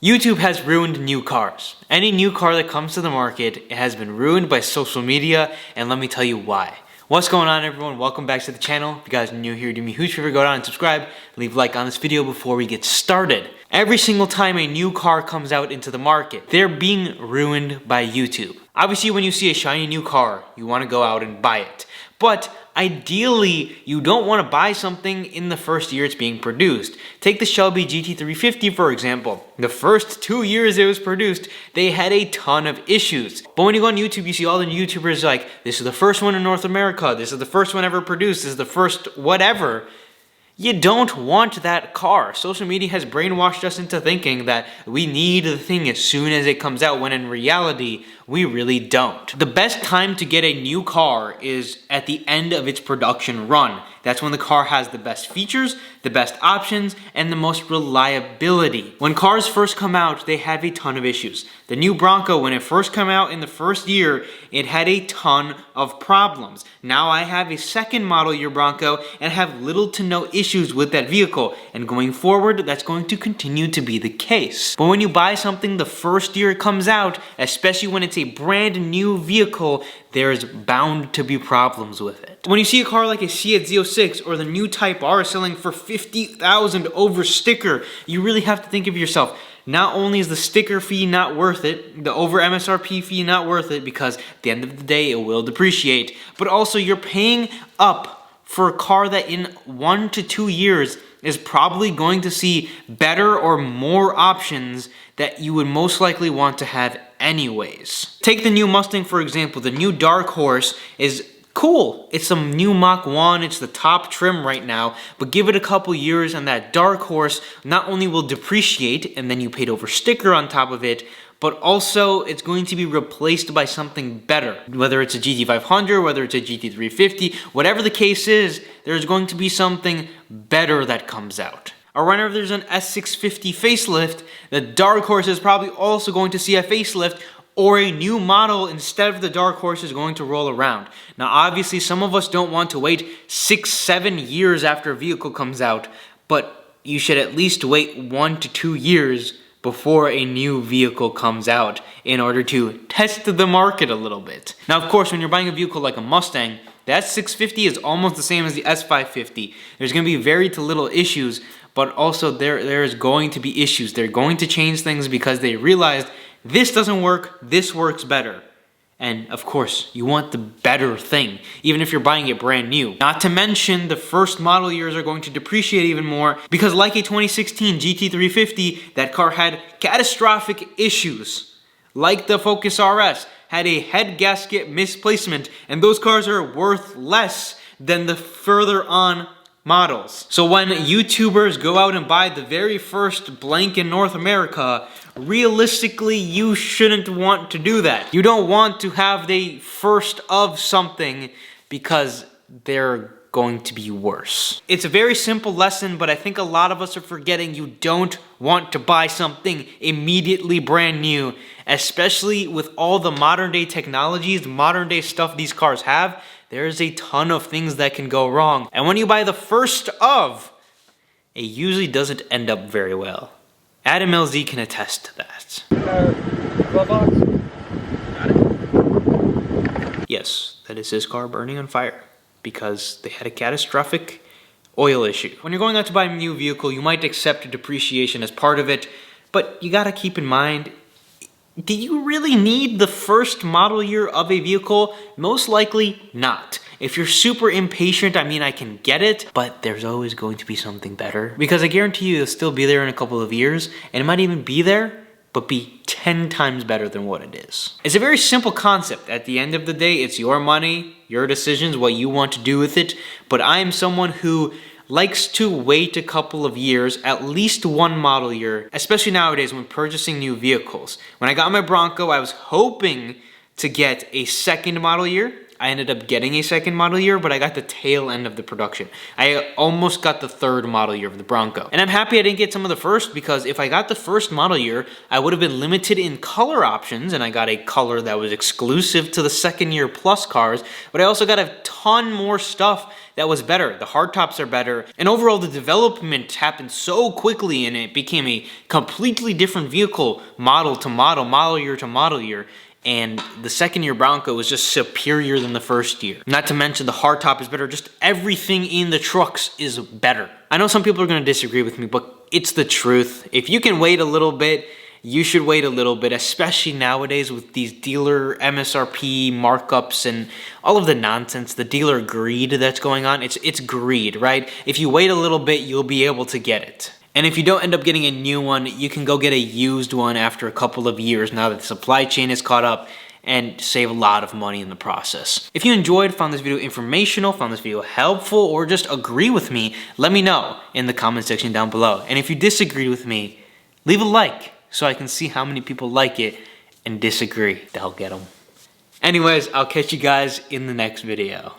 YouTube has ruined new cars. Any new car that comes to the market has been ruined by social media, and let me tell you why. What's going on, everyone? Welcome back to the channel. If you guys are new here, do me a huge favor, go down and subscribe, leave a like on this video before we get started. Every single time a new car comes out into the market, they're being ruined by YouTube. Obviously, when you see a shiny new car, you want to go out and buy it. But ideally, you don't want to buy something in the first year it's being produced. Take the Shelby GT350 for example. The first 2 years it was produced, they had a ton of issues. But when you go on YouTube, you see all the YouTubers like, this is the first one in North America, this is the first one ever produced, this is the first whatever. You don't want that car. Social media has brainwashed us into thinking that we need the thing as soon as it comes out, when in reality, we really don't. The best time to get a new car is at the end of its production run. That's when the car has the best features, the best options, and the most reliability. When cars first come out, they have a ton of issues. The new Bronco, when it first came out in the first year, it had a ton of problems. Now I have a second model year Bronco and have little to no issues with that vehicle. And going forward, that's going to continue to be the case. But when you buy something the first year it comes out, especially when it's a brand new vehicle, there's bound to be problems with it. When you see a car like a Seat Z06 or the new Type R selling for $50,000 over sticker, you really have to think of yourself. Not only is the sticker fee not worth it, the over MSRP fee not worth it, because at the end of the day it will depreciate, but also you're paying up for a car that in 1 to 2 years is probably going to see better or more options that you would most likely want to have anyways. Take the new Mustang for example. The new Dark Horse is cool. It's a new Mach 1, it's the top trim right now, but give it a couple years and that Dark Horse not only will depreciate and then you paid over sticker on top of it, but also it's going to be replaced by something better. Whether it's a GT500, whether it's a GT350, whatever the case is, there's going to be something better that comes out. Or whenever there's an S650 facelift, the Dark Horse is probably also going to see a facelift, or a new model instead of the Dark Horse is going to roll around. Now obviously some of us don't want to wait 6-7 years after a vehicle comes out, but you should at least wait 1 to 2 years before a new vehicle comes out in order to test the market a little bit. Now of course when you're buying a vehicle like a Mustang, the S650 is almost the same as the S550. There's going to be very little issues, but also there is going to be issues. They're going to change things because they realized this doesn't work, this works better. And of course, you want the better thing, even if you're buying it brand new. Not to mention, the first model years are going to depreciate even more because like a 2016 GT350, that car had catastrophic issues. Like the Focus RS, had a head gasket misplacement, and those cars are worth less than the further on models. So when YouTubers go out and buy the very first blank in North America, realistically you shouldn't want to do that. You don't want to have the first of something because they're going to be worse. It's a very simple lesson, but I think a lot of us are forgetting you don't want to buy something immediately brand new, especially with all the modern day technologies, the modern day stuff these cars have. There's a ton of things that can go wrong. And when you buy the first of, it usually doesn't end up very well. Adam LZ can attest to that. Glove box? Got it. Yes, that is his car burning on fire because they had a catastrophic oil issue. When you're going out to buy a new vehicle, you might accept depreciation as part of it, but you gotta keep in mind, do you really need the first model year of a vehicle? Most likely not. If you're super impatient, I mean, I can get it, but there's always going to be something better. Because I guarantee you it'll still be there in a couple of years, and it might even be there, but be 10 times better than what it is. It's a very simple concept. At the end of the day, it's your money, your decisions, what you want to do with it, but I am someone who likes to wait a couple of years, at least one model year, especially nowadays when purchasing new vehicles. When I got my Bronco, I was hoping to get a second model year. I ended up getting a second model year, but I got the tail end of the production. I almost got the third model year of the Bronco. And I'm happy I didn't get some of the first, because if I got the first model year, I would have been limited in color options, and I got a color that was exclusive to the second year plus cars, but I also got a ton more stuff that was better. The hardtops are better, and overall the development happened so quickly, and it became a completely different vehicle, model to model, model year to model year. And the second year Bronco was just superior than the first year. Not to mention the hardtop is better. Just everything in the trucks is better. I know some people are going to disagree with me, but it's the truth. If you can wait a little bit, you should wait a little bit, especially nowadays with these dealer MSRP markups and all of the nonsense, the dealer greed that's going on. It's greed, right? If you wait a little bit, you'll be able to get it. And if you don't end up getting a new one, you can go get a used one after a couple of years now that the supply chain is caught up, and save a lot of money in the process. If you enjoyed, found this video informational, found this video helpful, or just agree with me, let me know in the comment section down below. And if you disagree with me, leave a like so I can see how many people like it and disagree. That'll get them. Anyways, I'll catch you guys in the next video.